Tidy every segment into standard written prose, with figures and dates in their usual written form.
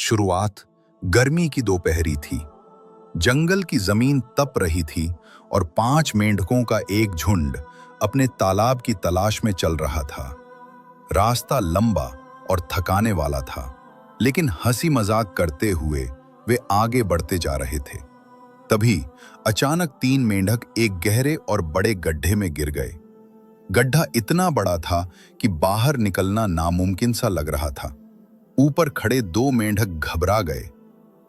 शुरुआत गर्मी की दोपहरी थी। जंगल की जमीन तप रही थी और 5 मेंढकों का एक झुंड अपने तालाब की तलाश में चल रहा था। रास्ता लंबा और थकाने वाला था, लेकिन हंसी मजाक करते हुए वे आगे बढ़ते जा रहे थे। तभी अचानक 3 मेंढक एक गहरे और बड़े गड्ढे में गिर गए। गड्ढा इतना बड़ा था कि बाहर निकलना नामुमकिन सा लग रहा था। ऊपर खड़े 2 मेंढक घबरा गए,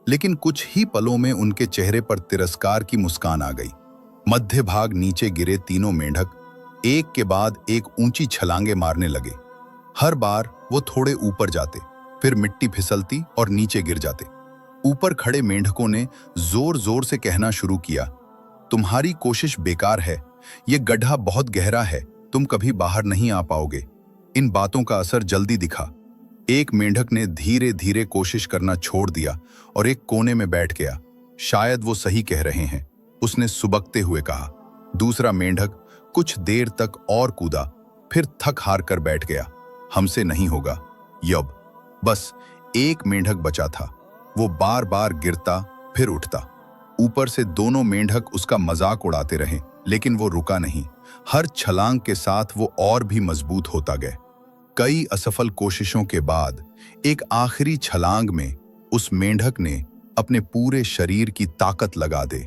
लेकिन कुछ ही पलों में उनके चेहरे पर तिरस्कार की मुस्कान आ गई। मध्य भाग नीचे गिरे तीनों मेंढक एक के बाद एक ऊंची छलांगे मारने लगे। हर बार वो थोड़े ऊपर जाते, फिर मिट्टी फिसलती और नीचे गिर जाते। ऊपर खड़े मेंढकों ने जोर जोर से कहना शुरू किया, तुम्हारी कोशिश बेकार है, ये गड्ढा बहुत गहरा है, तुम कभी बाहर नहीं आ पाओगे। इन बातों का असर जल्दी दिखा। एक मेंढक ने धीरे धीरे कोशिश करना छोड़ दिया और एक कोने में बैठ गया। शायद वो सही कह रहे हैं, उसने सुबकते हुए कहा। दूसरा मेंढक कुछ देर तक और कूदा, फिर थक हार कर बैठ गया। हमसे नहीं होगा यब। बस एक मेंढक बचा था। वो बार बार गिरता फिर उठता। ऊपर से दोनों मेंढक उसका मजाक उड़ाते रहे, लेकिन वो रुका नहीं। हर छलांग के साथ वो और भी मजबूत होता गया। कई असफल कोशिशों के बाद एक आखिरी छलांग में उस मेंढक ने अपने पूरे शरीर की ताकत लगा दे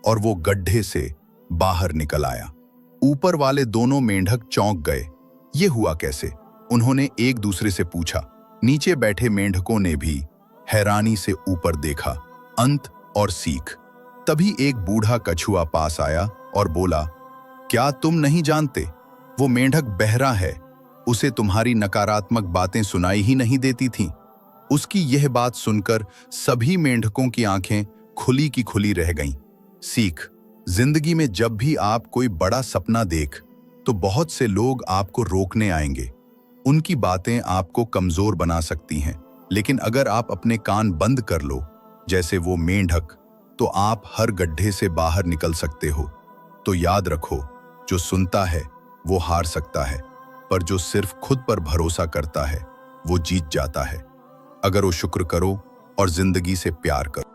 और वो गड्ढे से बाहर निकल आया। ऊपर वाले दोनों मेंढक चौंक गए। ये हुआ कैसे? उन्होंने एक दूसरे से पूछा। नीचे बैठे मेंढकों ने भी हैरानी से ऊपर देखा। अंत और सीख। तभी एक बूढ़ा कछुआ पास आया और बोला, क्या तुम नहीं जानते, वो मेंढक बहरा है, उसे तुम्हारी नकारात्मक बातें सुनाई ही नहीं देती थीं। उसकी यह बात सुनकर सभी मेंढकों की आंखें खुली की खुली रह गईं। सीख। जिंदगी में जब भी आप कोई बड़ा सपना देख तो बहुत से लोग आपको रोकने आएंगे। उनकी बातें आपको कमजोर बना सकती हैं, लेकिन अगर आप अपने कान बंद कर लो, जैसे वो मेंढक, तो आप हर गड्ढे से बाहर निकल सकते हो। तो याद रखो, जो सुनता है वो हार सकता है, पर जो सिर्फ खुद पर भरोसा करता है वो जीत जाता है। अगर वो शुक्र करो और जिंदगी से प्यार करो।